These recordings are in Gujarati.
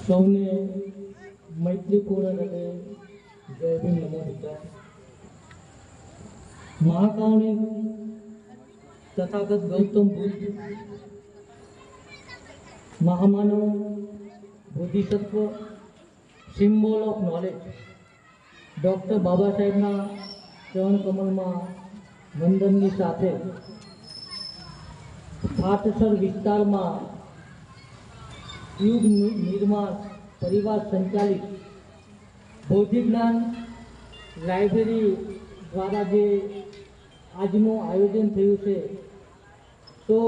સૌને મૈત્રીપૂર્ણ અને જય ભીમ નમો બુદ્ધાય. મહાકારુણિક તથાગત ગૌતમ બુદ્ધ મહામાનવ બોધિસત્વ symbol of knowledge doctor Baba સાહેબના ચરણ કમલમાં વંદનની સાથે ફાટસર વિસ્તારમાં યુગ નિર્માણ પરિવાર સંચાલિત બોધિજ્ઞાન લાઇબ્રેરી દ્વારા જે આજનું આયોજન થયું છે, તો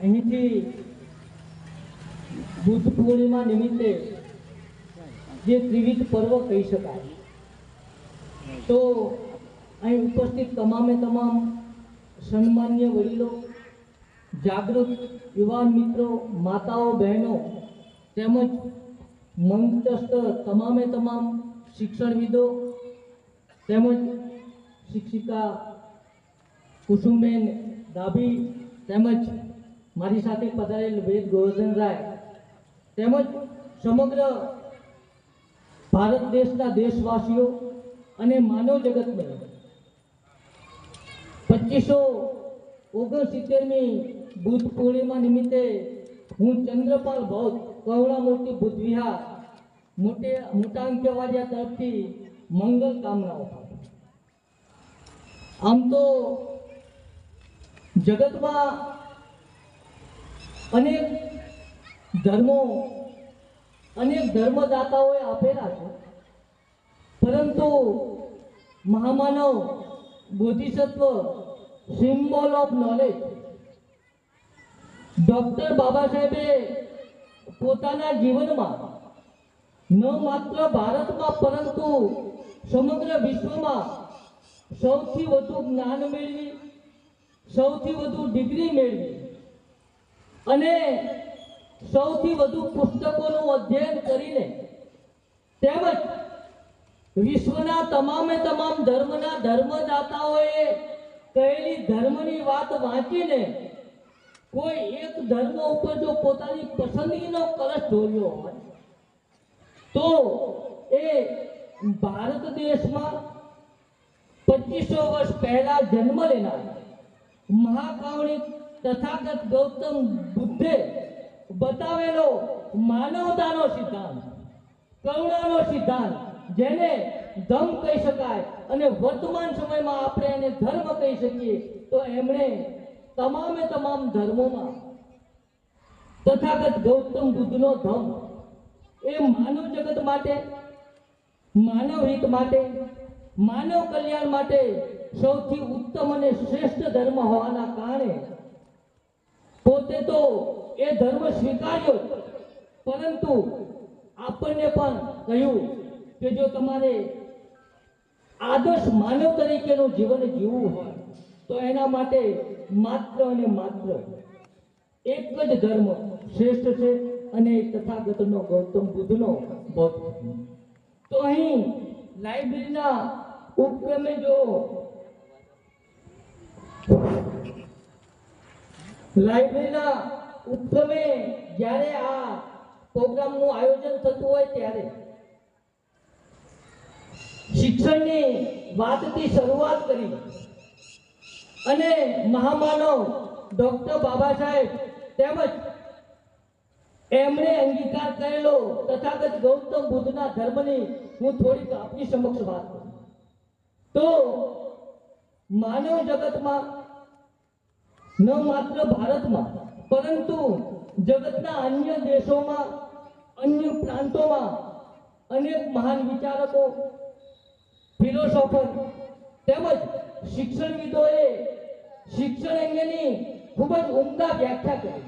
અહીંથી બુદ્ધ પૂર્ણિમા નિમિત્તે જે ત્રિવિધ પર્વ કહી શકાય, તો અહીં ઉપસ્થિત તમામે તમામ સન્માનીય વડીલો, જાગૃત યુવાન મિત્રો, માતાઓ, બહેનો તેમજ મંચસ્થ તમામે તમામ શિક્ષણવિદો તેમજ શિક્ષિકા કુસુમબેન ડાભી તેમજ મારી સાથે પધારેલ વેદ ગોવર્ધનરાય તેમજ સમગ્ર ભારત દેશના દેશવાસીઓ અને માનવ જગતને 2569મી બુદ્ધ પૂર્ણિમા નિમિત્તે હું ચંદ્રપાલ બૌદ્ધ કરુણામૂર્તિ બુદ્ધ વિહાર મોટા અંકેવાડિયા તરફથી મંગલ કામનાઓ. આમ તો જગતમાં અનેક ધર્મો અનેક ધર્મદાતાઓએ આપેલા છે, પરંતુ મહામાનવ બોધિસત્વ સિમ્બોલ ઓફ નોલેજ ડૉક્ટર બાબા સાહેબે પોતાના જીવનમાં ન માત્ર ભારતમાં પરંતુ સમગ્ર વિશ્વમાં સૌથી વધુ જ્ઞાન મેળવી, સૌથી વધુ ડિગ્રી મેળવી અને સૌથી વધુ પુસ્તકોનું અધ્યયન કરીને તેમજ વિશ્વના તમામે તમામ ધર્મના ધર્મદાતાઓએ કહેલી ધર્મની વાત વાંચીને કોઈ એક ધર્મ ઉપર જો પોતાની પસંદગીનો કલશ ઢોળ્યો હોય તો એ ભારત દેશમાં 2500 વર્ષ પહેલા જન્મ લેનાર મહાકારુણિક તથાગત ગૌતમ બુદ્ધે બતાવેલો માનવતાનો સિદ્ધાંત, કરુણાનો સિદ્ધાંત, જેને ધમ કહી શકાય અને વર્તમાન સમયમાં આપણે એને ધર્મ કહી શકીએ, તો એમણે તમામે તમામ ધર્મોમાં તથાગત ગૌતમ બુદ્ધનો ધમ એ માનવ જગત માટે, માનવ હિત માટે, માનવ કલ્યાણ માટે સૌથી ઉત્તમ અને શ્રેષ્ઠ ધર્મ હોવાના કારણે પોતે તો એ ધર્મ સ્વીકાર્યો, પરંતુ આપણને પણ કહ્યું કે જો તમારે આદર્શ માનવ તરીકેનું જીવન જીવવું હોય તો એના માટે માત્ર અને માત્ર એક જ ધર્મ શ્રેષ્ઠ છે અને તથાગતનો ગૌતમ બુદ્ધનો બૌદ્ધ. તો અહીં લાઇબ્રેરીના ઉપક્રમે જો લાઇબ્રેરીના ઉપક્રમે જ્યારે આ પ્રોગ્રામનું આયોજન થતું હોય ત્યારે શિક્ષણની વાતથી શરૂઆત કરી અને મહામાનવ ડૉક્ટર બાબા સાહેબ તેમજ એમણે અંગીકાર કરેલો તથાગત ગૌતમ બુદ્ધના ધર્મની હું થોડીક આપની સમક્ષ વાત કરું તો માનવ જગતમાં ન માત્ર ભારતમાં પરંતુ જગતના અન્ય દેશોમાં, અન્ય પ્રાંતોમાં અનેક મહાન વિચારકો, ફિલોસોફર તેમજ શિક્ષણવિદોએ શિક્ષણ અંગેની ખૂબ જ ઉમદા વ્યાખ્યા કરી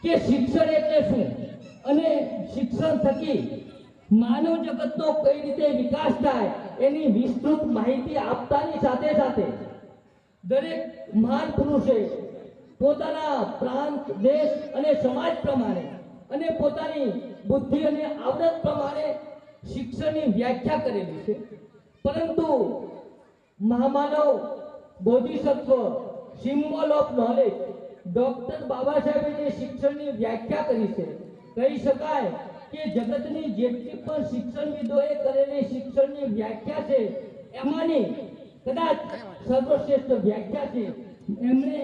કે શિક્ષણ એટલે શું અને શિક્ષણ થકી માનવ જગતનો કઈ રીતે વિકાસ થાય એની વિસ્તૃત માહિતી આપતાની સાથે સાથે દરેક મહાન પુરુષે પોતાના પ્રાંત, દેશ અને સમાજ પ્રમાણે અને પોતાની બુદ્ધિ અને આવડત પ્રમાણે શિક્ષણની વ્યાખ્યા કરેલી છે, પરંતુ મહામાનવ બોધિસત્વ સિમ્બોલ ઓફ નોલેજ ડૉક્ટર બાબા સાહેબે જે શિક્ષણની વ્યાખ્યા કરી છે, કહી શકાય કે જગતની જેટલી પણ શિક્ષણવિદોએ કરેલી શિક્ષણની વ્યાખ્યા છે એમાંની કદાચ સર્વશ્રેષ્ઠ વ્યાખ્યા છે. એમણે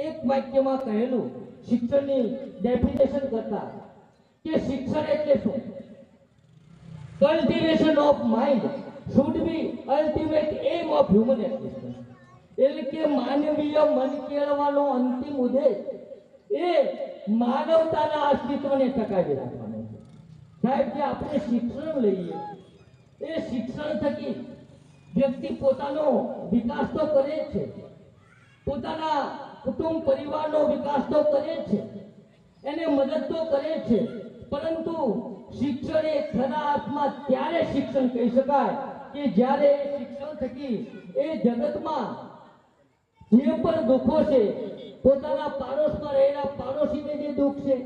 એક વાક્યમાં કહેલું શિક્ષણની ડેફિનેશન કરતા કે શિક્ષણ એટલે શું? Cultivation of mind should be ultimate aim of human existence. એટલે કે માનવીય મન કેળવવાનો અંતિમ ઉદ્દેશ એ માનવતાના અસ્તિત્વને ટકાવી રાખવાનો છે. સાહેબ, જે આપણે શિક્ષણ લઈએ એ શિક્ષણ થકી વ્યક્તિ પોતાનો વિકાસ તો કરે છે, પોતાના કુટુંબ પરિવારનો વિકાસ તો કરે છે, એને મદદ તો કરે છે, પરંતુ શિક્ષણ એ ખરા અર્થમાં ત્યારે શિક્ષણ કહી શકાય કે જ્યારે શિક્ષણ થકી એ જગતમાં જે પણ દુઃખો છે, પોતાના પાડોશમાં રહેલા પાડોશીને જે દુઃખ છે,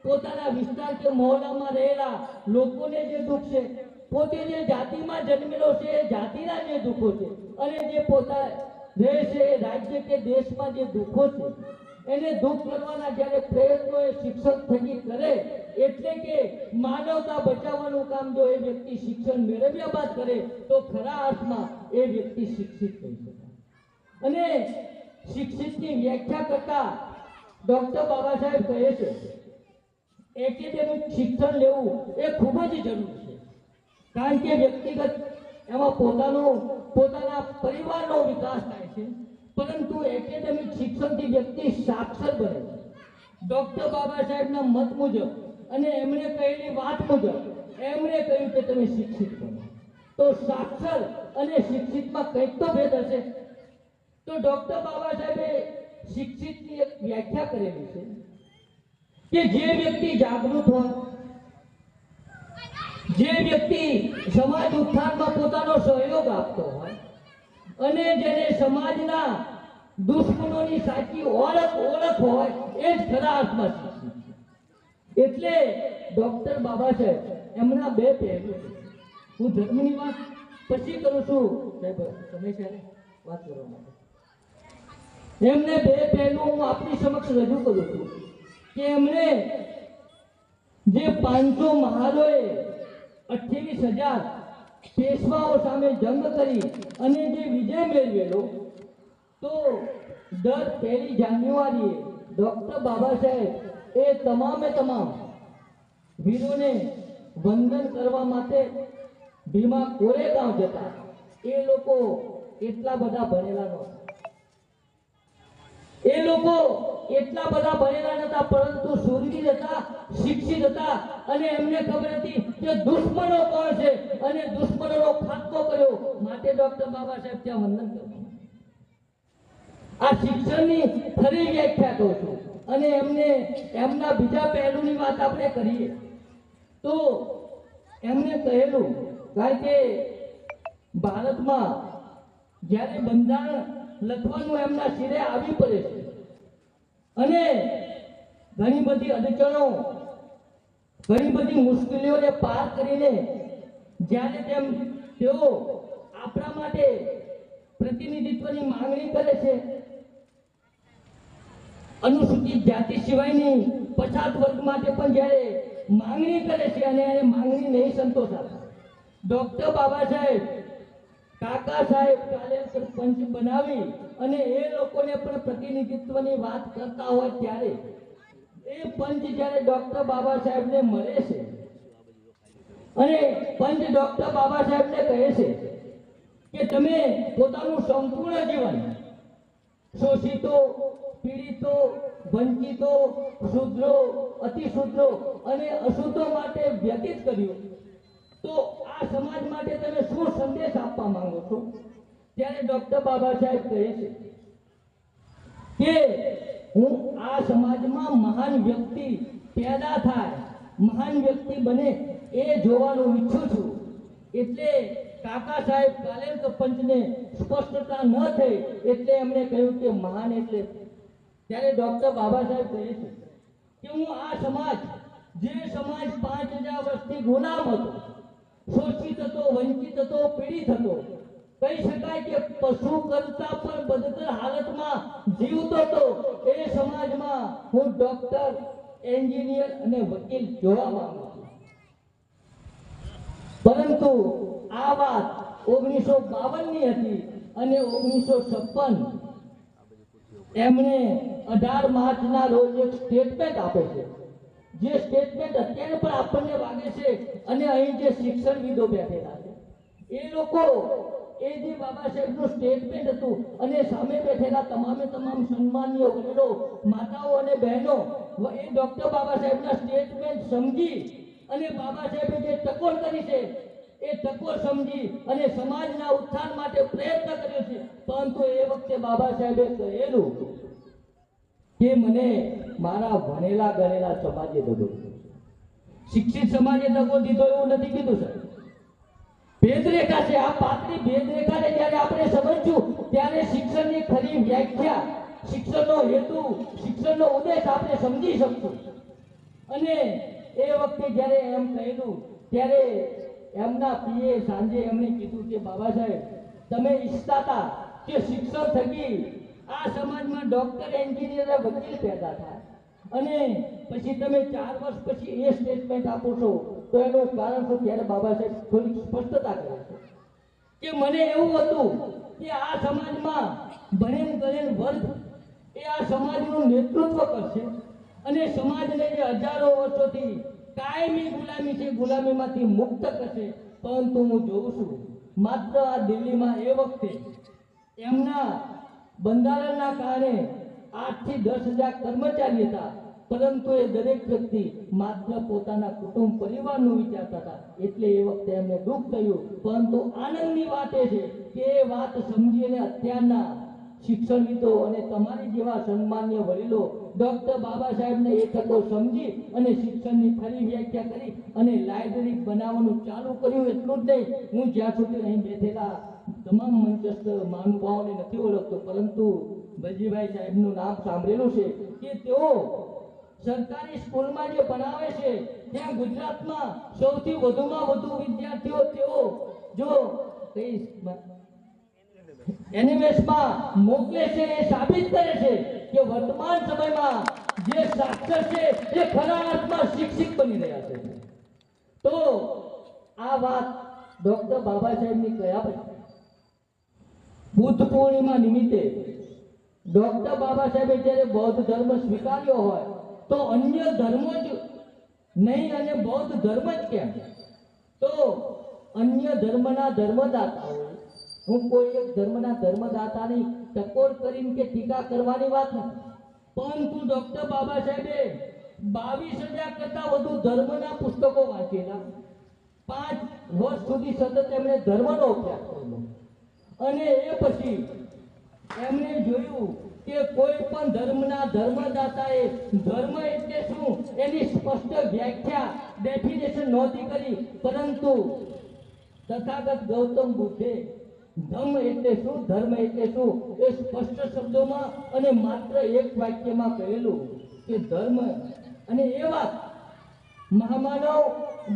પોતાના વિસ્તાર કે મહોલ્લામાં રહેલા લોકોને જે દુઃખ છે, પોતે જે જાતિમાં જન્મેલો છે એ જાતિના જે દુઃખો છે, અને જે પોતા રહે છે એ રાજ્ય કે દેશમાં જે દુઃખો છે એને દૂર કરવાના જ્યારે પ્રયત્નો એ શિક્ષણ થકી કરે, એટલે કે માનવતા બચાવવાનું કામ જો એ વ્યક્તિ શિક્ષણ મેળવ્યા બાદ કરે તો ખરા અર્થમાં એ વ્યક્તિ શિક્ષિત થઈ શકાય. અને શિક્ષિતની વ્યાખ્યા કરતા ડોક્ટર બાબા સાહેબ કહે છે એકેડેમિક શિક્ષણ લેવું એ ખૂબ જ જરૂરી છે, કારણ કે વ્યક્તિગત એમાં પોતાના પરિવારનો વિકાસ થાય છે, પરંતુ એકેડેમિક શિક્ષણથી વ્યક્તિ સાક્ષર બને છે. ડોક્ટર બાબા સાહેબના મત મુજબ અને એમણે કહેલી વાત મુજબ એમણે કહ્યું કે તમે શિક્ષિત બનો. તો સાક્ષર અને શિક્ષિતમાં કંઈક તો ભેદ હશે. તો ડોક્ટર બાબા સાહેબે શિક્ષિતની એક વ્યાખ્યા કરેલી છે કે જે વ્યક્તિ જાગૃત હોય, જે વ્યક્તિ સમાજ ઉત્થાનમાં પોતાનો સહયોગ આપતો હોય અને જેને સમાજના દુશ્મનોની સાચી ઓળખ હોય એ જ ખરા અર્થમાં શિક્ષિત છે. એટલે ડોક્ટર બાબા સાહેબ એમના બે પહેલું છે. હું ધર્મની વાત પછી કરું છું સાહેબ, સમય છે વાત કરવા માટે. એમને બે પહેલું હું આપની સમક્ષ રજૂ કરું છું કે એમણે જે 500 મહાલોએ 28,000 પેશવાઓ સામે જંગ કરી અને જે વિજય મેળવેલો, તો દર 1 જાન્યુઆરીએ ડોક્ટર બાબા સાહેબ એ તમામે તમામ વીરોને વંદન કરવા માટે ભીમા કોરેગાંવ જતા. એ લોકો એટલા બધા ભણેલા નહોતા, એ લોકો એટલા બધા ભણેલા નહોતા, પરંતુ શૂરવીર હતા, શિક્ષિત હતા, અને એમને ખબર હતી કે દુશ્મનો કોણ છે અને દુશ્મનોનો ખાત્મો કર્યો માટે ડોક્ટર બાબા સાહેબ ત્યાં વંદન કર્યું. આ શિક્ષણની ખરી વ્યાખ્યા કહું છું. અને એમના બીજા પહેલુની વાત આપણે કરીએ તો એમને કહેલું, કારણ કે ભારતમાં જ્યારે બંધારણ લખવાનું એમના શિરે આવી પડે છે અને ઘણી બધી અડચણો, ઘણી બધી મુશ્કેલીઓને પાર કરીને જ્યારે તેઓ આપણા માટે પ્રતિનિધિત્વની માંગણી કરે છે, અનુસૂચિત જાતિ સિવાયની પછાત વર્ગ માટે પણ જ્યારે માંગણી કરે છે અને એ માંગણી નહીં સંતોષાતા, ડોક્ટર બાબા સાહેબ કાકા સાહેબ કાલેસર પંચ બનાવી અને એ લોકોને પણ પ્રતિનિધિત્વની વાત કરતા હોય ત્યારે એ પંચ જ્યારે ડોક્ટર બાબા સાહેબને મળે છે અને પંચ ડોક્ટર બાબા સાહેબને કહે છે કે તમે પોતાનું સંપૂર્ણ જીવન શોષિતો, પીડિતો, વંચિતો, શુદ્રો, અતિશુદ્રો અને અશુદ્ધો માટે વ્યતીત કર્યું, તો આ સમાજ માટે તમે શું સંદેશ આપવા માંગો છો? ત્યારે ડોક્ટર બાબા સાહેબ કહે છે કે હું આ સમાજમાં મહાન વ્યક્તિ પેદા થાય, મહાન વ્યક્તિ બને એ જોવાનું ઈચ્છું છું. એટલે કાકા સાહેબ કાલેલકર પંચને સ્પષ્ટતા ન થઈ એટલે એમણે કહ્યું કે મહાન એટલે. ત્યારે ડોક્ટર બાબા સાહેબ કહે છે કે હું આ સમાજ, જે સમાજ 5000 વર્ષથી ગુલામ હતો, શોષિત હતો, વંચિત હતો, પીડિત હતો, કહી શકાય કે પશુ કરતા પણ બદતર હાલતમાં જીવતો હતો, એ સમાજમાં હું ડોક્ટર, એન્જિનિયર અને વકીલ જોવા માંગુ છું. પરંતુ આ વાત 1952 ની હતી અને 1956 એમણે 18 માર્ચના રોજ એક સ્ટેટમેન્ટ આપે છે, જે સ્ટેટમેન્ટ અત્યારે પણ આપણને વાગે છે. અને અહીં જે શિક્ષણવિદો બેઠેલા છે એ લોકો એ જે બાબા સાહેબનું સ્ટેટમેન્ટ હતું અને સામે બેઠેલા તમામ સન્માનીય વડીલો, માતાઓ અને બહેનો એ ડોક્ટર બાબા સાહેબના સ્ટેટમેન્ટ સમજી અને બાબા સાહેબે જે ટકોર કરી છે એ ટકોર સમજી અને સમાજના ઉત્થાન માટે પ્રયત્ન કર્યો છે. પરંતુ એ વખતે બાબા સાહેબે કહેલું કે મને મારા ભણેલા ગણેલા સમાજે દગો દીધો, શિક્ષિત સમાજે દગો દીધો એવું નથી કીધું સર. ભેદરેખા છે, આ પાતળી ભેદરેખાને જ્યારે આપણે સમજશું ત્યારે શિક્ષણની ખરી વ્યાખ્યા, શિક્ષણનો હેતુ, શિક્ષણનો ઉદ્દેશ આપણે સમજી શકશું. અને એ વખતે જ્યારે એમ કહેલું ત્યારે એમના પીએ સાંજે એમણે કીધું કે બાબા સાહેબ, તમે ઈચ્છતા હતા કે શિક્ષણ થકી આ સમાજમાં ડોક્ટર, એન્જિનિયર, વકીલ પેદા થાય અને પછી તમે 4 વર્ષ પછી એ સ્ટેટમેન્ટ આપો છો, તો એનું કારણ શું? ત્યારે બાબા સાહેબ થોડી સ્પષ્ટતા કરે છે કે મને એવું હતું કે આ સમાજમાં ભણેલ ગણેલ વર્ગ એ આ સમાજનું નેતૃત્વ કરશે અને સમાજને જે હજારો વર્ષોથી કાયમી ગુલામી છે, ગુલામીમાંથી મુક્ત કરશે. પરંતુ હું જોઉં છું માત્ર આ દિલ્હીમાં એ વખતે એમના બંધારણના કારણે 8 થી 10,000 કર્મચારી હતા, પરંતુ એ દરેક વ્યક્તિ માત્ર પોતાના કુટુંબ પરિવારનું વિચારતા હતા. એટલે એ વખતે એમને દુઃખ થયું. પરંતુ આનંદની વાત એ છે કે એ વાત સમજીને અત્યારના શિક્ષણવિદો અને તમારી જેવા સન્માનીય વડીલો ડોક્ટર બાબા સાહેબને એ તકો સમજી અને શિક્ષણની ખરી વ્યાખ્યા કરી અને લાઇબ્રેરી બનાવવાનું ચાલુ કર્યું. એટલું જ નહીં, હું જ્યાં સુધી અહીં બેઠેલા તમામ મંચસ્થ મહાનુભાવોને નથી ઓળખતો, પરંતુ વજીભાઈ સાહેબનું નામ સાંભળેલું છે કે તેઓ સરકારી સ્કૂલમાં જે ભણાવે છે ત્યાં ગુજરાતમાં સૌથી વધુમાં વધુ વિદ્યાર્થીઓ તેઓ જો એનિમેશમાં મોકલે છે. એ સાબિત કરે છે કે વર્તમાન સમયમાં જે સાક્ષર છે એ ખરા અર્થમાં શિક્ષિત બની રહ્યા છે. તો આ વાત ડોક્ટર બાબા સાહેબની કયા પછી બુદ્ધ પૂર્ણિમા નિમિત્તે ડોક્ટર બાબા સાહેબે જ્યારે બૌદ્ધ ધર્મ સ્વીકાર્યો હોય તો અન્ય ધર્મો જ નહીં અને બૌદ્ધ ધર્મ જ કેમ? તો અન્ય ધર્મના ધર્મદાતાઓ, હું કોઈ એક ધર્મના ધર્મદાતાની ટકોર કરીને કે ટીકા કરવાની વાત નથી, પરંતુ ડોક્ટર બાબા સાહેબે 22,000 કરતા વધુ ધર્મના પુસ્તકો વાંચેલા, 5 વર્ષ સુધી સતત એમણે ધર્મનો અભ્યાસ કરેલો અને એ પછી એમણે જોયું કે કોઈ પણ ધર્મના ધર્મદાતાએ ધર્મ એટલે શું એની સ્પષ્ટ વ્યાખ્યા, ડેફિનેશન નહોતી કરી. પરંતુ તથાગત ગૌતમ બુદ્ધે ધર્મ એટલે શું, ધર્મ એટલે શું એ સ્પષ્ટ શબ્દોમાં અને માત્ર એક વાક્યમાં કહેલું કે ધર્મ. અને એ વાત મહામાનવ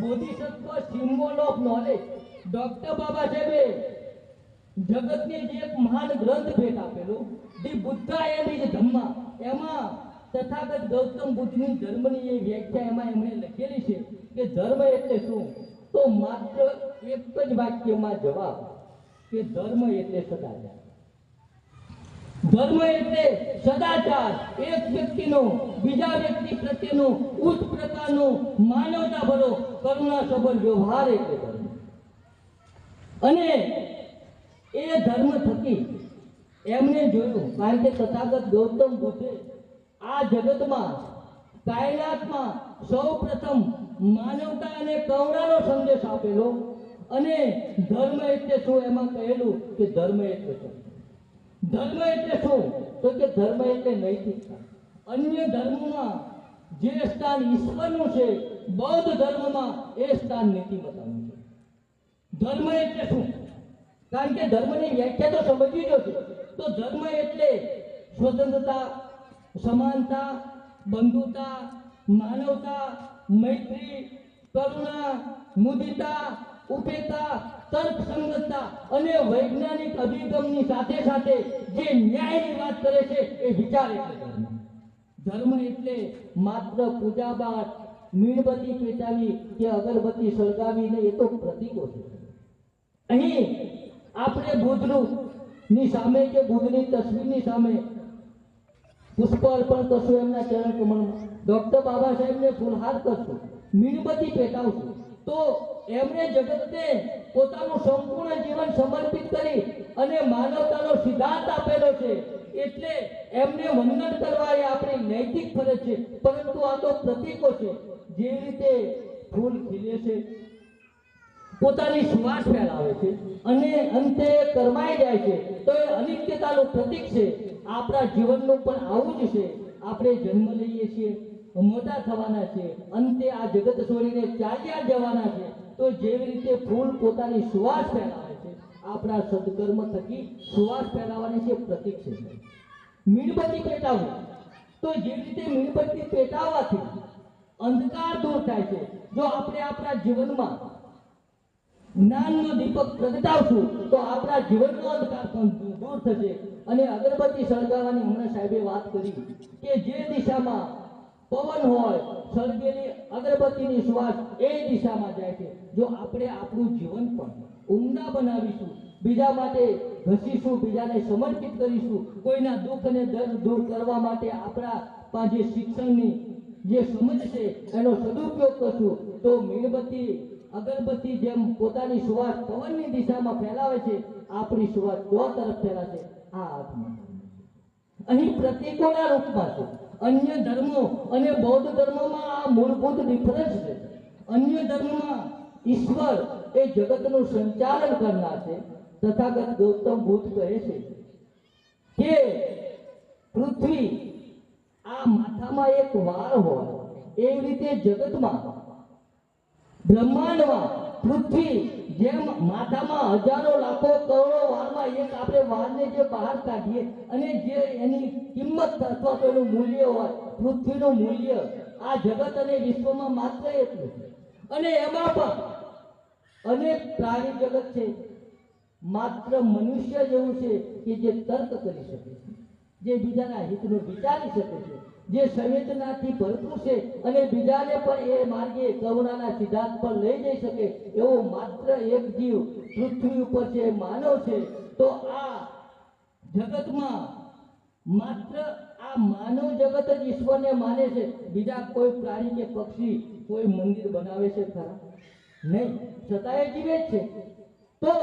બોધિસત્વ સિમ્બોલ ઓફ નોલેજ ડોક્ટર બાબા સાહેબે જગતને જે એક મહાન ગ્રંથ ભેટ આપેલો the Buddha and his Dhamma, એમાં તથાગત ગૌતમ બુદ્ધની ધર્મની એ વ્યાખ્યા એમાં એમણે લખેલી છે કે ધર્મ એટલે શું? તો માત્ર એક જ વાક્યમાં જવાબ કે ધર્મ એટલે સદાચાર. ધર્મ એટલે સદાચાર, એક વ્યક્તિનો બીજા વ્યક્તિ પ્રત્યેનો ઉચ્ચ પ્રકારનો માનવતાભરો કરુણાસભર વ્યવહાર એટલે ધર્મ. અને એ ધર્મ થકી એમને જોયું, કારણ કે તથાગત ગૌતમ બુદ્ધે આ જગતમાં કાયનાતમાં સૌ પ્રથમ માનવતા અને કરુણાનો સંદેશ આપેલો. અને ધર્મ એટલે શું એમાં કહેલું કે ધર્મ એટલે શું? ધર્મ એટલે શું? તો કે ધર્મ એટલે નૈતિકતા. અન્ય ધર્મોમાં જે સ્થાન ઈશ્વરનું છે, બૌદ્ધ ધર્મમાં એ સ્થાન નીતિમત્તાનું છે. ધર્મ એટલે શું? કારણ કે ધર્મની વ્યાખ્યા તો સમજવી જ છે. તો ધર્મ એટલે સ્વતંત્રતા, સમાનતા, બંધુતા, માનવતા, મૈત્રી, કરુણા, મુદિતા, ઉપેતા, તર્કસંગતતા અને વૈજ્ઞાનિક અભિગમની સાથે સાથે જે ન્યાયની વાત કરે છે એ વિચાર એટલે ધર્મ. ધર્મ એટલે માત્ર પૂજાપાઠ, મીણબત્તી પેટાવી કે અગરબત્તી સળગાવી ને એ તો પ્રતીકો છે. અહીં આપણે બુદ્ધની સામે કે બુદ્ધની તસવીરની સામે પુષ્પ અર્પણ કરશું, એમના ચરણ કમળમાં ડોક્ટર બાબા સાહેબને ફૂલહાર કરશું, મીણબત્તી પેટાવશું, તો એમણે જગતને પોતાનું સંપૂર્ણ જીવન સમર્પિત કરી અને માનવતાનો સિદ્ધાંત આપેલો છે. એટલે એમને વંદન કરવા એ આપણી નૈતિક ફરજ છે. પરંતુ આ તો પ્રતીકો છે. જે રીતે ફૂલ ખીલે છે, પોતાની સુવાસ ફેલાવે છે અને અંતે કરમાઈ જાય છે, તો એ અનિત્યતાનું પ્રતીક છે. આપણા જીવનનું પણ આવું જ છે. આપણે જન્મ લઈએ છીએ, મોટા થવાના છે, અંતે આ જગત છોડીને ચાલ્યા જવાના છે. તો જેવી રીતે ફૂલ પોતાની સુવાસ ફેલાવે છે, આપણા સદકર્મ થકી સુવાસ ફેલાવવાની છે પ્રતીક છે. મીણબત્તી પેટાવવું, તો જેવી રીતે મીણબત્તી પેટાવવાથી અંધકાર દૂર થાય છે. જો આપણે આપણા જીવનમાં જ્ઞાનનો દીપક પ્રગટાવશું તો આપણા જીવનનો અંધકાર પણ દૂર થશે. અને અગરબત્તી સળગાવવાની હમણાં સાહેબે વાત કરી કે જે દિશામાં પવન હોય, સળગેલી અગરબત્તીની સુવાસ એ દિશામાં જાય છે. જો આપણે આપણું જીવન પણ ઉમદા બનાવીશું, બીજા માટે ઘસીશું, બીજાને સમર્પિત કરીશું, કોઈના દુઃખ અને દર્દ દૂર કરવા માટે આપણા પાસે શિક્ષણની જે સમજ છે એનો સદુપયોગ કરશું, તો મીણબત્તી અગરબત્તી જેમ પોતાની સુવાસ પવનની દિશામાં ફેલાવે છે, આપણી સુવાસ ચો તરફ ફેલાશે. આ આત્મા અહીં પ્રતીકોના રૂપમાં છે. અન્ય ધર્મો અને બૌદ્ધ ધર્મોમાં આ મૂળભૂત ડિફરન્સ છે. અન્ય ધર્મમાં ઈશ્વર એ જગતનું સંચાલન કરનાર છે. તથાગત ગૌતમ બુદ્ધ કહે છે કે પૃથ્વી આ માથામાં એક વાળ હોય, એવી રીતે જગતમાં બ્રહ્માંડમાં પૃથ્વી જેમ માથામાં હજારો લાખો કરોડો વાળમાં એક આપણે વાળને જે બહાર કાઢીએ અને જે એની કિંમત અથવા તો એનું મૂલ્ય હોય, પૃથ્વીનું મૂલ્ય આ જગત અને વિશ્વમાં માત્ર એટલું છે. અને એમાં પણ અનેક પ્રાણી જગત છે. માત્ર મનુષ્ય જેવું છે કે જે તર્ક કરી શકે છે, જે બીજાના હિતનું વિચારી શકે છે, જે સંવેદનાથી ભરપૂર છે અને બીજાને પણ એ માર્ગે કરુણાના સિદ્ધાંત પર લઈ જઈ શકે એવો માત્ર એક જીવ પૃથ્વી ઉપર છે, માનવ છે. તો આ જગતમાં માત્ર આ માનવ જગત જ ઈશ્વરને માને છે. બીજા કોઈ પ્રાણી કે પક્ષી કોઈ મંદિર બનાવે છે ખરા? નહીં, છતાંય જીવે છે. તો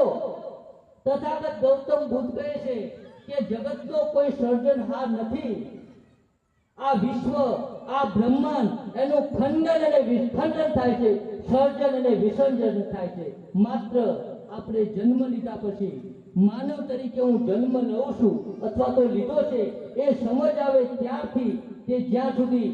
તથાગત ગૌતમ બુદ્ધ કહે છે કે જગતનો કોઈ સર્જનહાર નથી. આ વિશ્વ, આ બ્રહ્માંડ એનું ખંડન અને વિખંડન થાય છે, સર્જન અને વિસર્જન થાય છે. માત્ર આપણે જન્મ લીધા પછી માનવ તરીકે હું જન્મ લઉં છું અથવા તો લીધો છે, એ સમજ આવે ત્યારથી તે જ્યાં સુધી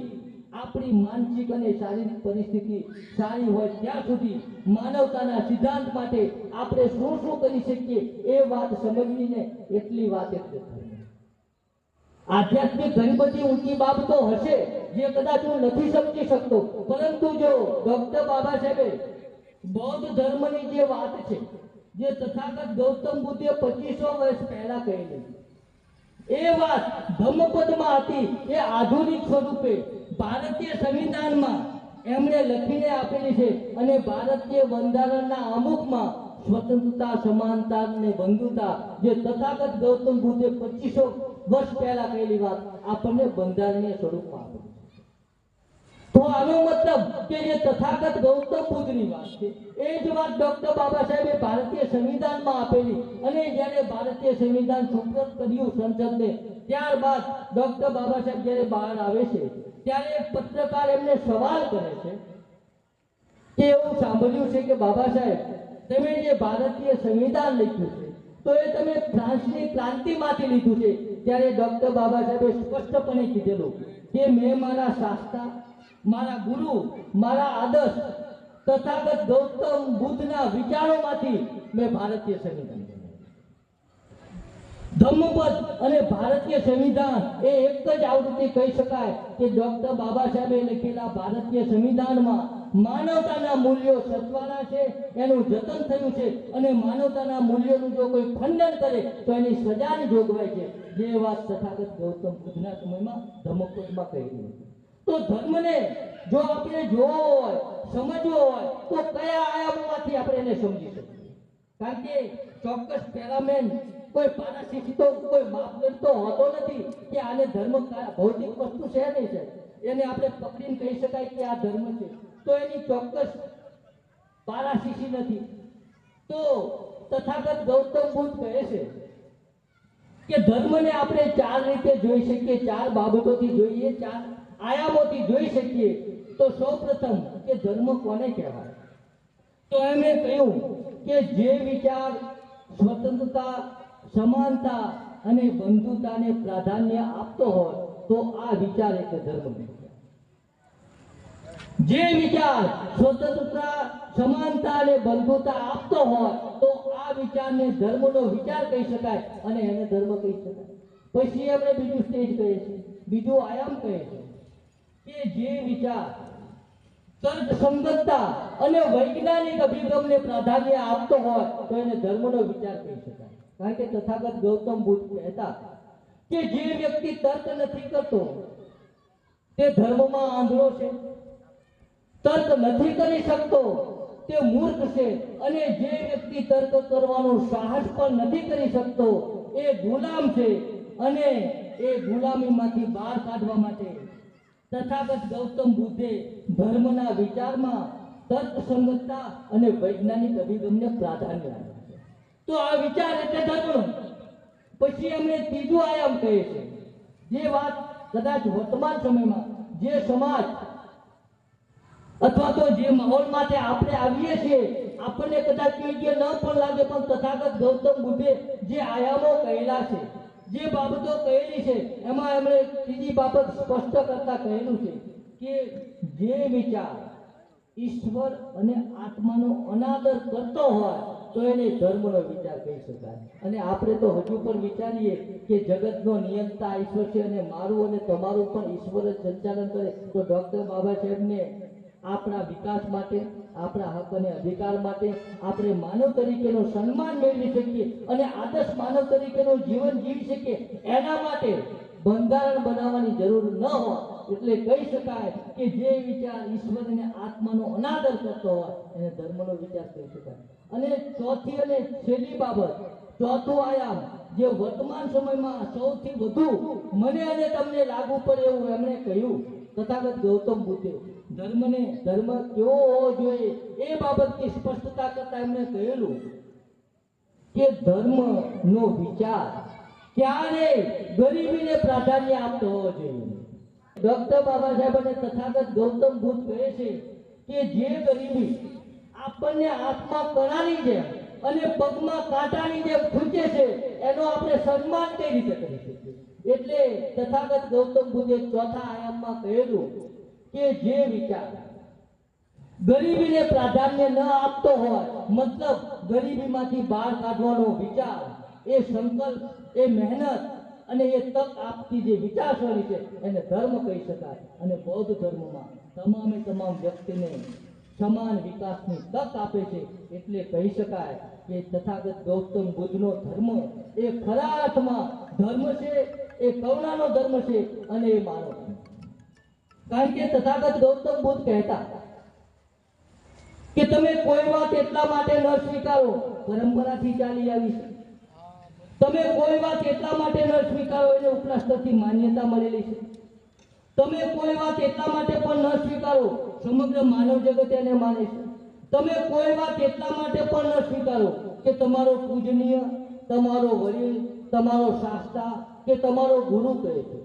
આપણી માનસિક અને શારીરિક પરિસ્થિતિ સારી હોય ત્યાં સુધી માનવતાના સિદ્ધાંત માટે આપણે શું શું કરી શકીએ એ વાત સમજવીને એટલી વાત એટલે થઈ. આધ્યાત્મિક ઘણી બધી ઊંચી બાબતો હશે જે કદાચ હું નથી સમજી શકતો, પરંતુ જો ડોક્ટર બાબા સાહેબે બૌદ્ધ ધર્મની જે વાત છે, જે તથાગત ગૌતમ બુદ્ધે 2500 વર્ષ પહેલા કહેલી, એ વાત ધમ્મપદમાં હતી. એ આધુનિક સ્વરૂપે ભારતીય સંવિધાનમાં એમણે લખીને આપેલી છે અને ભારતીય બંધારણના અમુકમાં સ્વતંત્રતા, સમાનતા અને બંધુતા જે તથાગત ગૌતમ બુદ્ધે 2500 વર્ષ પહેલા કહેલી વાત આપણને બંધારણીય સ્વરૂપમાં આપેલી છે. તો આનો મતલબ કે જે તથાગત ગૌતમ બુદ્ધની વાત છે એ જ વાત ડોક્ટર બાબા સાહેબે ભારતીય સંવિધાનમાં આપેલી. અને જ્યારે ભારતીય સંવિધાન સુપ્રત કર્યું સંસદને, ત્યારબાદ ડોક્ટર બાબા સાહેબ જ્યારે બહાર આવે છે ત્યારે એક પત્રકાર એમને સવાલ કરે છે કે એવું સાંભળ્યું છે કે બાબા સાહેબ તમે જે ભારતીય સંવિધાન લખ્યું છે તો એ તમે ફ્રાન્સની ક્રાંતિમાંથી લીધું છે. ત્યારે ડોક્ટર બાબા સાહેબે સ્પષ્ટપણે કીધેલું કે મેં મારા શાસ્ત્રા, મારા ગુરુ, મારા આદર્શ તથાગત ગૌતમ બુદ્ધના વિચારોમાંથી મેં ભારતીય સંવિધાન ધમ્મપદ અને ભારતીય સંવિધાન એ એક જ આવૃત્તિ કહી શકાય કે ડોક્ટર બાબા સાહેબે લખેલા ભારતીય સંવિધાનમાં માનવતાના મૂલ્યો સચવાના છે, એનું જતન થયું છે અને માનવતાના મૂલ્યોનું જો કોઈ ખંડન કરે તો એની સજાની જોગવાઈ છે. જે વાત તથાગત ગૌતમ બુદ્ધના સમયમાં ધમ્મપદમાં કહેલી હતી. તો ધર્મને જો આપણે જોવો હોય, સમજવો હોય તો કયા આયામોમાંથી આપણે એને સમજી શકીએ? કારણ કે ચોક્કસ પેરામેન કોઈ પારાશીશી તો કોઈ માપદંડ તો હોતો નથી કે આને ધર્મ ભૌતિક વસ્તુ છે નહીં છે એને આપણે પકડીને કહી શકાય કે આ ધર્મ છે, તો એની ચોક્કસ પારાશીશી નથી. તો તથાગત ગૌતમ બુદ્ધ કહે છે કે ધર્મને આપણે ચાર રીતે જોઈ શકીએ, ચાર બાબતોથી જોઈએ, ચાર આયામોથી જોઈ શકીએ. તો સૌપ્રથમ કે ધર્મ કોને કહેવાય? તો એમણે કહ્યું કે જે વિચાર સ્વતંત્રતા, સમાનતા અને બંધુતાને પ્રાધાન્ય આપતો હોય તો આ વિચાર એક ધર્મ કહેવાય. જે વિચાર સ્વતંત્રતા, સમાનતા અને બંધુતા આપતો હોય તો આ વિચારને ધર્મનો વિચાર કહી શકાય અને એને ધર્મ કહી શકાય. પછી આપણે બીજું સ્ટેજ કહે છે, બીજું આયામ કહે છે કે જે વિચાર તર્કસંગતતા અને વૈજ્ઞાનિક અભિગમને પ્રાધાન્ય આપતો હોય તો એને ધર્મનો વિચાર કહી શકાય. કારણ કે તથાગત ગૌતમ બુદ્ધ કહેતા કે જે વ્યક્તિ તર્ક નથી કરતો તે ધર્મમાં આંધળો છે, તર્ક નથી કરી શકતો તે મૂર્ખ છે, અને જે વ્યક્તિ તર્ક કરવાનું સાહસ પણ નથી કરી શકતો એ ગુલામ છે. અને એ ગુલામીમાંથી બહાર કાઢવા માટે તથાગત ગૌતમ બુદ્ધે ધર્મના વિચારમાં તર્કસંગતતા અને વૈજ્ઞાનિક અભિગમને પ્રાધાન્ય આપ્યું છે. તો આ વિચાર એટલે ધર્મનો. પછી એમણે ત્રીજું આયામ કહે છે, જે વાત કદાચ વર્તમાન સમયમાં જે સમાજ અથવા તો જે માહોલમાંથી આપણે આવીએ છીએ આપણને કદાચ યોગ્ય ન પણ લાગે, પણ તથાગત ગૌતમ બુદ્ધે જે આયામો કહેલા છે, જે બાબતો કહેલી છે, એમાં એમણે ત્રીજી બાબત સ્પષ્ટ કરતા કહેલું છે કે જે વિચાર ઈશ્વર અને આત્માનો અનાદર કરતો હોય તો એને ધર્મનો વિચાર કહી શકાય. અને આપણે તો હજુ પણ વિચારીએ કે જગતનો નિયંતા ઈશ્વર છે અને મારું અને તમારું પણ ઈશ્વર જ સંચાલન કરે. તો ડૉક્ટર બાબા સાહેબને આપણા વિકાસ માટે, આપણા હક અને અધિકાર માટે આપણે માનવ તરીકેનો સન્માન મેળવી શકીએ અને આદર્શ માનવ તરીકેનું જીવન જીવી શકીએ, એના માટે બંધારણ બનાવવાની જરૂર ન હોય. એટલે કહી શકાય કે જે વિચાર ઈશ્વર અને આત્માનો અનાદર કરતો હોય એને ધર્મનો વિચાર કહી શકાય. અને ચોથી અને છેલ્લી બાબત, ચોથું આયામ જે વર્તમાન સમયમાં સૌથી વધુ મને અને તમને લાગુ પડે એવું એમણે કહ્યું તથાગત ગૌતમ બુદ્ધે, ધર્મ કેવો હોવો જોઈએ એ બાબતની સ્પષ્ટતા કરતા એમણે કહેલું કે ધર્મનો વિચાર ક્યારે ગરીબીને પ્રાધાન્ય આપતો હોવો જોઈએ. ડૉક્ટર બાબા સાહેબ અને તથાગત ગૌતમ બુદ્ધ કહે છે કે જે ગરીબી આપણને હાથમાં કણાની જેમ અને પગમાં કાંટાની જેમ ખૂંચે છે એનો આપણે સન્માન કઈ રીતે કરી શકીએ? એટલે તથાગત ગૌતમ બુદ્ધે ચોથા આયામમાં કહેલું કે જે વિચાર ગરીબીને પ્રાધાન્ય ન આપતો હોય, મતલબ ગરીબીમાંથી બહાર કાઢવાનો વિચાર, એ સંકલ્પ, એ મહેનત અને એ તક આપતી જે વિચારસરણી છે એને ધર્મ કહી શકાય. અને બૌદ્ધ ધર્મમાં તમામે તમામ વ્યક્તિને સમાન વિકાસની તક આપે છે. એટલે કહી શકાય કે તથાગત ગૌતમ બુદ્ધનો ધર્મ એ ખરા અર્થમાં ધર્મ છે, એ કરુણાનો ધર્મ છે અને એ માનવ ધર્મ. કારણ કે તથાગત ગૌતમ બુદ્ધ કહેતા કે તમે કોઈ વાત એટલા માટે ન સ્વીકારો, પરંપરાથી ચાલી આવી છે. તમે કોઈ વાત એટલા માટે ન સ્વીકારો એને ઉપલા સ્તરથી માન્યતા મળેલી છે. તમે કોઈ વાત એટલા માટે પણ ન સ્વીકારો, સમગ્ર માનવ જગત એને માને છે. તમે કોઈ વાત એટલા માટે પણ ન સ્વીકારો કે તમારો પૂજનીય, તમારો વડીલ, તમારો શાસ્ત્રા કે તમારો ગુરુ કહે છે.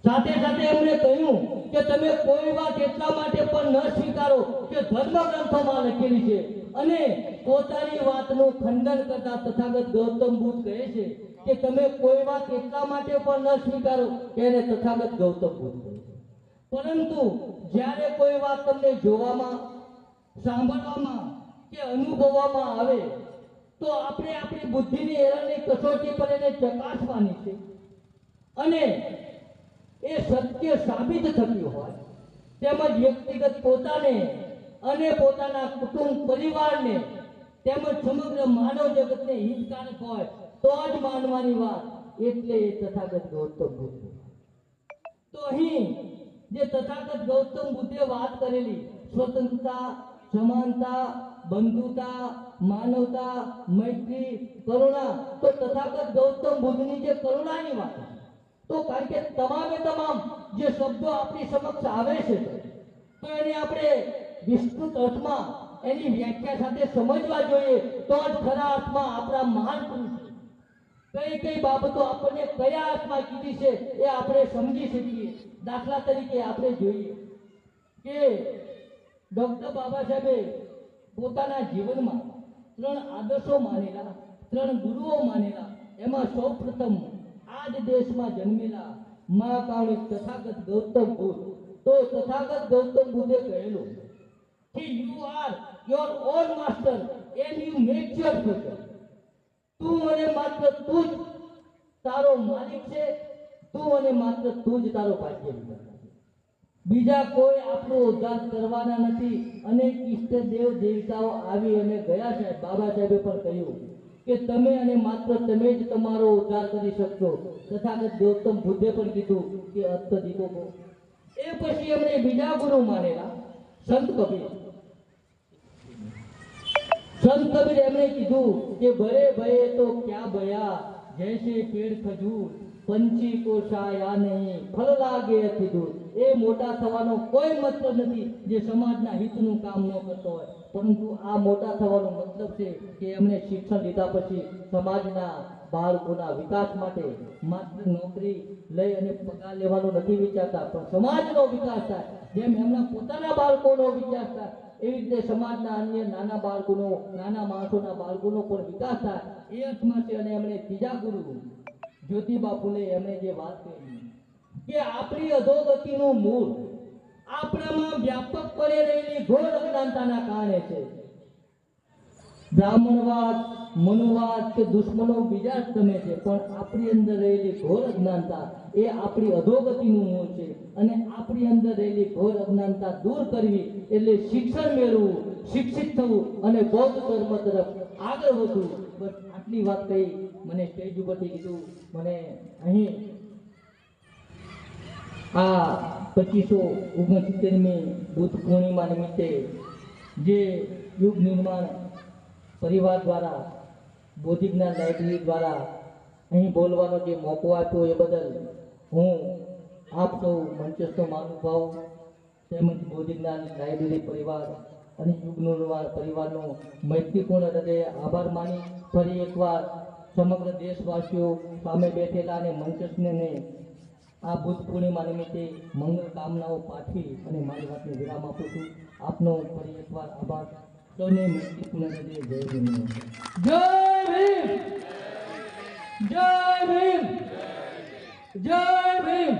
સાથે સાથે એમણે કહ્યું કે તમે કોઈ વાત એટલા માટે પણ ન સ્વીકારો કે ધર્મ ગ્રંથોમાં લખેલી છે. અને પોતાની વાતનું ખંડન કરતા તથાગત ગૌતમ બુદ્ધ કહે છે કે તમે કોઈ વાત એટલા માટે પણ ન સ્વીકારો કે એને તથાગત ગૌતમ બુદ્ધ કહે છે. પરંતુ જ્યારે કોઈ વાત તમને જોવામાં, સાંભળવામાં કે અનુભવવામાં આવે તો આપણે આપણી બુદ્ધિની એરણની કસોટી પર એને ચકાસવાની છે. અને એ સત્ય સાબિત થયું હોય, તેમજ વ્યક્તિગત પોતાને અને પોતાના કુટુંબ પરિવારને તેમજ સમગ્ર માનવ જગતને હિતકારક હોય તો જ માનવાની વાત. એટલે એ તથાગત ગૌતમ બુદ્ધ. તો અહીં જે તથાગત ગૌતમ બુદ્ધે વાત કરેલી સ્વતંત્રતા, સમાનતા, બંધુતા, માનવતા, મૈત્રી, કરુણા, તો તથાગત ગૌતમ બુદ્ધની જે કરુણાની વાત છે, તો કારણ કે તમામે તમામ જે શબ્દો આપણી સમક્ષ આવે છે, તો એને આપણે વિસ્તૃત અર્થમાં એની વ્યાખ્યા સાથે સમજવા જોઈએ, તો જ ખરા અર્થમાં આપણા મહાન પુરુષો કઈ કઈ બાબતો આપણને કયા અર્થમાં કીધી છે એ આપણે સમજી શકીએ. દાખલા તરીકે આપણે જોઈએ કે ડોક્ટર બાબા સાહેબે પોતાના જીવનમાં 3 આદર્શો માનેલા, 3 ગુરુઓ માનેલા. એમાં સૌપ્રથમ આ જ દેશમાં જન્મેલા મહાકારુણિક તથાગત ગૌતમ બુદ્ધ. તો તથાગત ગૌતમ બુદ્ધે કહેલું કે you are your own master and you make your future. તું અને માત્ર તું જ તારો માલિક છે, તું અને માત્ર તું જ તારો ભાગ્ય વિધાતા છે. બીજા કોઈ આપણો ઉદ્ધાર કરવાના નથી. અનેક ઈષ્ટ દેવ દેવતાઓ આવી અને ગયા છે. બાબા સાહેબે પણ કહ્યું કે તમે અને માત્ર તમે જ તમારો ઉદ્ધાર કરી શકશો. તથાગત ગૌતમ બુદ્ધે પણ કીધું કે અત્ત દીપો. એ પછી એમણે બીજા ગુરુ માનેલા સંત કબીર. संत कबीर एमने कीधु कि भरे भये तो क्या भया, जैसे पेड़ खजूर पंछी को छाया नहीं, फल लागे अति दूर. ए मोटा थવાનો કોઈ મતલબ નથી જે સમાજના હિતનું કામ ન કરતો હોય, પરંતુ આ મોટા થવાનો મતલબ છે કે એમણે શિક્ષણ લીધા પછી સમાજના બાળકોના વિકાસ માટે માત્ર નોકરી લઈ અને પગાર લેવાનો નથી વિચારતા, પણ સમાજનો વિકાસ થાય. જેમ એમના પોતાના બાળકોનો વિકાસ થાય, એવી રીતે સમાજના અન્ય નાના બાળકોનો, નાના માણસોના બાળકોનો પણ વિકાસ થાય, એ અર્થમાં છે. અને એમણે ત્રીજા ગુરુ જ્યોતિબા ફૂલે એમણે જે વાત કરી કે આપણી અધોગતિનું મૂળ આપણામાં વ્યાપકપણે રહેલી ઘોર અજ્ઞાનતાના કારણે છે. બ્રાહ્મણવાદ, મનુવાદ કે દુશ્મનો બીજા જ તમે છે, પણ આપણી અંદર રહેલી ઘોર અજ્ઞાનતા એ આપણી અધોગતિનું મૂળ છે. અને આપણી અંદર રહેલી ઘોર અજ્ઞાનતા દૂર કરવી એટલે શિક્ષણ મેળવવું, શિક્ષિત થવું અને બૌદ્ધ ધર્મ તરફ આગળ વધવું. બસ આટલી વાત કહી મને સ્ટેજ ઉપરથી કીધું. મને અહીં આ 2569મી બુદ્ધ પૂર્ણિમા નિમિત્તે જે યુગ નિર્માણ પરિવાર દ્વારા, બોધિજ્ઞાન લાઇબ્રેરી દ્વારા અહીં બોલવાનો જે મોકો આપ્યો એ બદલ હું આપ સૌ મંચસ્થ મહાનુભાવ તેમજ બોધિજ્ઞાન લાઇબ્રેરી પરિવાર અને યુગ નિર્માણ પરિવારનો મૈત્રીપૂર્ણ હૃદય આભાર માની ફરી એકવાર સમગ્ર દેશવાસીઓ સામે બેઠેલા અને મંચસ્થને આ બુદ્ધ પૂર્ણિમા નિમિત્તે મંગળ કામનાઓ પાઠવી અને મારી વાતને વિરામ આપું છું. આપનો ફરી એકવાર આભાર. સૌને મૈત્રીપૂર્ણ હૃદય જય ભીમ. જય ભીમ, જય ભીમ, જય ભીમ.